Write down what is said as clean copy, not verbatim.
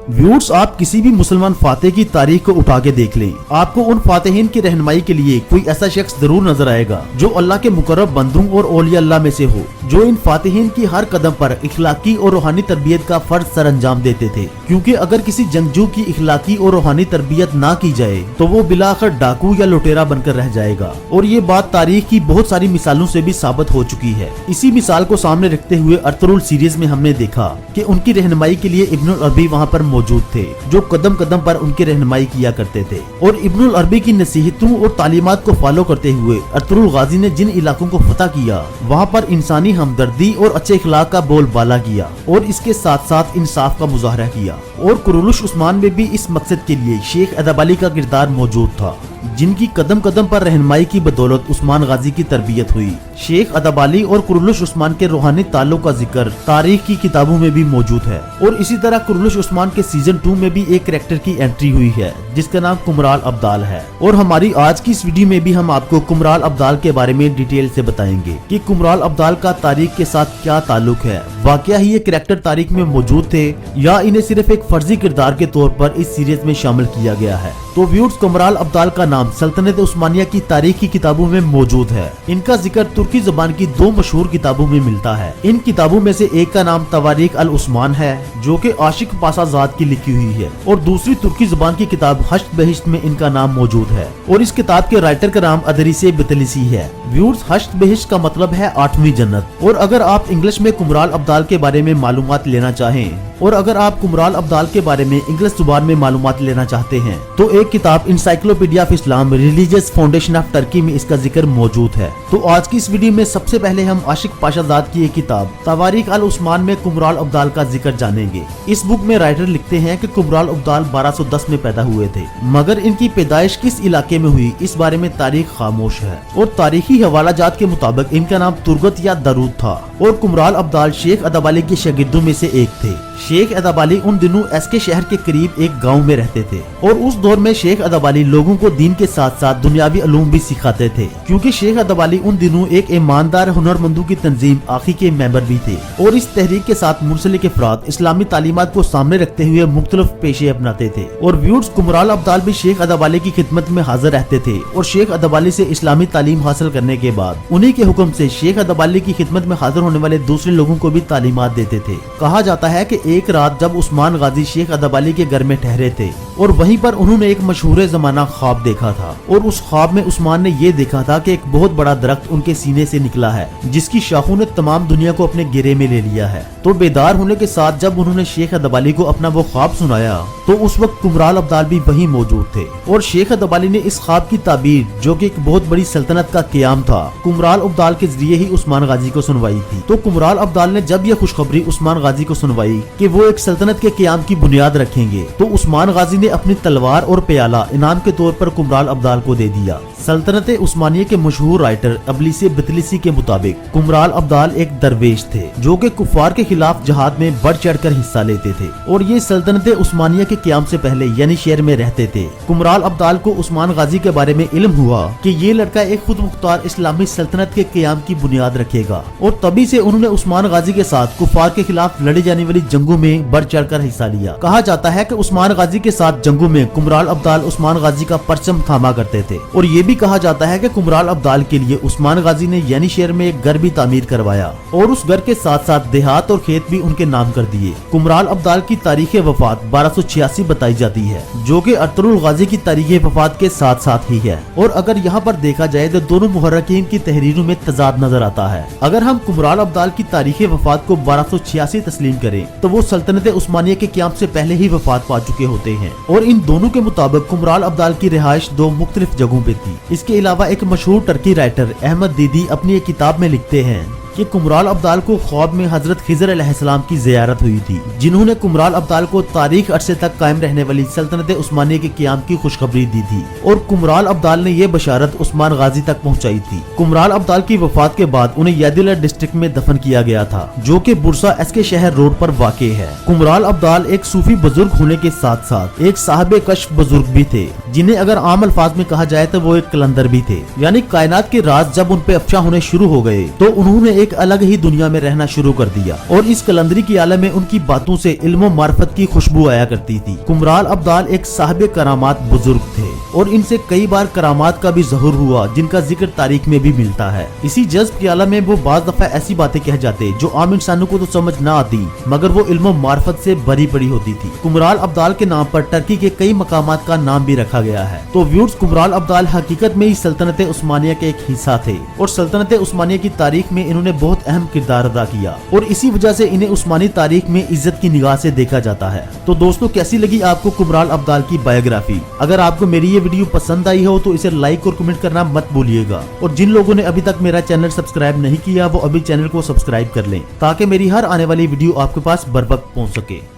Viewers, आप किसी भी मुसलमान फातेह की तारीख को उठा के देख लें, आपको उन फातेहीन की रहनुमाई के लिए कोई ऐसा शख्स जरूर नजर आएगा जो अल्लाह के मुकर्रब बंदों और औलिया अल्लाह में से हो, जो इन फातेहीन की हर कदम पर इखलाकी और रूहानी तरबियत का फर्ज सर अंजाम देते थे। क्योंकि अगर किसी जंगजू की इखलाकी और रूहानी तरबियत ना की जाए तो वो बिलाखिर डाकू या लुटेरा बनकर रह जाएगा। और ये बात तारीख की बहुत सारी मिसालों से भी साबित हो चुकी है। इसी मिसाल को सामने रखते हुए अर्तुगरुल सीरीज में हमने देखा कि उनकी रहनुमाई के लिए इब्नुल अरबी वहाँ पर मौजूद थे, जो कदम कदम पर उनकी रहनुमाई किया करते थे। और इब्नुल अरबी की नसीहतों और तालीमात को फॉलो करते हुए अर्तुगरुल गाजी ने जिन इलाकों को फतह किया वहाँ पर इंसानी हमदर्दी और अच्छे इखलाक का बोलबाला किया और इसके साथ साथ इंसाफ का मुजाहरा किया। और कुरुलुश उस्मान में भी इस मकसद के लिए शेख अदबाली का किरदार मौजूद था, जिनकी कदम कदम पर रहनुमाई की बदौलत उस्मान गाजी की तरबियत हुई। शेख अदबाली और कुरुलुश उस्मान के रूहानी ताल्लुक का जिक्र तारीख की किताबों में भी मौजूद है। और इसी तरह कुरुलुश उस्मान के सीजन 2 में भी एक कैरेक्टर की एंट्री हुई है जिसका नाम कुमराल अब्दाल है। और हमारी आज की इस वीडियो में भी हम आपको कुमराल अब्दाल के बारे में डिटेल से बताएंगे कि कुमराल अब्दाल का तारीख के साथ क्या ताल्लुक है, वाकया ही ये कैरेक्टर तारीख में मौजूद थे या इन्हें सिर्फ एक फर्जी किरदार के तौर पर इस सीरीज में शामिल किया गया है। तो व्यूअर्स, कुमराल अब्दाल का नाम सल्तनत उस्मानिया की तारीख की किताबों में मौजूद है। इनका जिक्र तुर्की ज़बान की 2 मशहूर किताबों में मिलता है। इन किताबों में से एक का नाम तवारीख अल उस्मान है, जो कि आशिक पासाजाद की लिखी हुई है, और दूसरी तुर्की ज़बान की किताब हश्त बहिश्त में इनका नाम मौजूद है। और इस किताब के राइटर का नाम अदरीसे बितलिसी है। व्यूअर्स, हश्त बहिश्त का मतलब है 8वीं जन्नत। और अगर आप इंग्लिश में कुमराल अब्दाल के बारे में मालूमात लेना चाहें और अगर आप कुमराल अब्दाल के बारे में इंग्लिश जुबान में मालूमात लेना चाहते हैं तो एक किताब encyclopedia of Islam religious foundation of Turkey में इसका जिक्र मौजूद है। तो आज की इस वीडियो में सबसे पहले हम आशिक पाशाजाद की एक किताब तवारीख अल उस्मान में कुमराल अब्दाल का जिक्र जानेंगे। इस बुक में राइटर लिखते हैं कि कुमराल अब्दाल 1210 में पैदा हुए थे, मगर इनकी पैदाइश किस इलाके में हुई इस बारे में तारीख खामोश है। और तारीखी हवालाजात के मुताबिक इनका नाम तुर्गत या दरूद था। और कुमराल अब्दाल शेख अदबाली के शागिर्दों में से एक थे। शेख अदबाली उन दिनों एसके शहर के करीब एक गांव में रहते थे और उस दौर में शेख अदबाली लोगों को दीन के साथ साथ दुनियावी उलूम भी सिखाते थे, क्योंकि शेख अदबाली उन दिनों एक ईमानदार हुनरमंदों की तंजीम आखी के मेंबर भी थे। और इस तहरीक के साथ मुंसलिक अफराद इस्लामी तालीमात को सामने रखते हुए मुख्तलिफ पेशे अपनाते थे। और व्यूअर्स, कुमराल अब्दाल भी शेख अदबाली की खिदमत में हाजिर रहते थे और शेख अदबाली से इस्लामी तालीम हासिल करने के बाद उन्हीं के हुक्म से शेख अदबाली की खिदमत में हाजिर होने वाले दूसरे लोगों को भी तालीमात देते थे। कहा जाता है कि एक रात जब उस्मान गाजी शेख अदबाली के घर में ठहरे थे और वहीं पर उन्होंने एक मशहूर जमाना ख्वाब देखा था। और उस ख्वाब में उस्मान ने ये देखा था कि एक बहुत बड़ा दरख्त उनके सीने से निकला है, जिसकी शाखों ने तमाम दुनिया को अपने घेरे में ले लिया है। तो बेदार होने के साथ जब उन्होंने शेख अदबाली को अपना वो ख्वाब सुनाया तो उस वक्त कुमराल अब्दाल भी वहीं मौजूद थे। और शेख अदबाली ने इस ख्वाब की ताबीर, जो कि एक बहुत बड़ी सल्तनत का क़याम था, कुमराल अब्दाल के जरिए ही उस्मान गाजी को सुनवाई थी। तो कुमराल अब्दाल ने जब यह खुशखबरी उस्मान गाजी को सुनवाई कि वो एक सल्तनत के क़याम की बुनियाद रखेंगे, तो उस्मान गाजी ने अपनी तलवार और प्याला इनाम के तौर पर कुमराल अब्दाल को दे दिया। सल्तनत उस्मानिया के मशहूर राइटर अबलीसे बितलिसी के मुताबिक कुमराल अब्दाल एक दरवेश थे जो कि कुफार के खिलाफ जहाद में बढ़ चढ़कर हिस्सा लेते थे और ये सल्तनत उस्मानिया के क़याम से पहले यानी शहर में रहते थे। कुमराल अब्दाल को उस्मान गाजी के बारे में इल्म हुआ कि ये लड़का एक खुद मुख्तार इस्लामी सल्तनत के क़याम की बुनियाद रखेगा और तभी से उन्होंने उस्मान गाजी के साथ कुफार के खिलाफ लड़ी जाने वाली जंगों में बढ़ चढ़कर हिस्सा लिया। कहा जाता है कि उस्मान गाजी के साथ जंगों में कुमराल अब्दाल उस्मान गाजी का परचम थामा करते थे। और ये भी कहा जाता है कि कुमराल अब्दाल के लिए उस्मान गाजी ने यानी शहर में एक घर भी तामीर करवाया और उस घर के साथ साथ देहात और खेत भी उनके नाम कर दिए। कुमराल अब्दाल की तारीख वफात 1286 बताई जाती है, जो कि अर्तुगरुल गाजी की तारीख वफात के साथ साथ ही है। और अगर यहाँ पर देखा जाए तो दोनों मुहर्रिकीन की तहरीरों में तजाद नजर आता है। अगर हम कुमराल अब्दाल की तारीख वफात को 1286 तस्लीम करें तो वो सल्तनत उस्मानिया के क़याम से पहले ही वफात पा चुके होते हैं। और इन दोनों के मुताबिक कुमराल अब्दाल की रिहाइश 2 मुख्तलिफ जगहों पे थी। इसके अलावा एक मशहूर टर्की राइटर अहमद दीदी अपनी एक किताब में लिखते हैं कि कुमराल अब्दाल को ख्वाब में हजरत खिज़र अलैहिस्सलाम की ज़ियारत हुई थी, जिन्होंने कुमराल अब्दाल को तारीख अरसे तक कायम रहने वाली सल्तनत उस्मानिया के क़याम की खुशखबरी दी थी और कुमराल अब्दाल ने यह बशारत उस्मान गाजी तक पहुंचाई थी। कुमराल अब्दाल की वफात के बाद उन्हें यादिला डिस्ट्रिक्ट में दफन किया गया था, जो कि बुरसा एसके शहर रोड पर वाक़ है। कुमराल अब्दाल एक सूफी बुजुर्ग होने के साथ साथ एक साहिब कश्फ बुजुर्ग भी थे, जिन्हें अगर आम अल्फाज में कहा जाए तो वो एक कलंदर भी थे। यानी कायनात के राज जब उन पे अफशा होने शुरू हो गए तो उन्होंने एक अलग ही दुनिया में रहना शुरू कर दिया और इस कलंदरी की आलम में उनकी बातों से इल्म मार्फत की खुशबू आया करती थी। कुमराल अब्दाल एक साहिब करामात बुजुर्ग थे और इनसे कई बार करामात का भी ज़हूर हुआ जिनका जिक्र तारीख में भी मिलता है। इसी जज्ब के आलम में वो बाज दफा ऐसी बातें कह जाते जो आम इंसानों को तो समझ ना आती मगर वो इल्म मार्फत से भरी पड़ी होती थी। कुमराल अब्दाल के नाम पर टर्की के कई मकामात का नाम भी रखा गया है। तो व्यूअर्स, कुमराल अब्दाल हकीकत में ही सल्तनत उस्मानिया के एक हिस्सा थे और सल्तनत उस्मानिया की तारीख में इन्होंने बहुत अहम किरदार अदा किया और इसी वजह से इन्हें उस्मानी तारीख में इज्जत की निगाह से देखा जाता है। तो दोस्तों, कैसी लगी आपको कुमराल अब्दाल की बायोग्राफी? अगर आपको मेरी ये वीडियो पसंद आई हो तो इसे लाइक और कमेंट करना मत भूलिएगा और जिन लोगों ने अभी तक मेरा चैनल सब्सक्राइब नहीं किया वो अभी चैनल को सब्सक्राइब कर लें ताकि मेरी हर आने वाली वीडियो आपके पास बर वक्त पहुंच सके।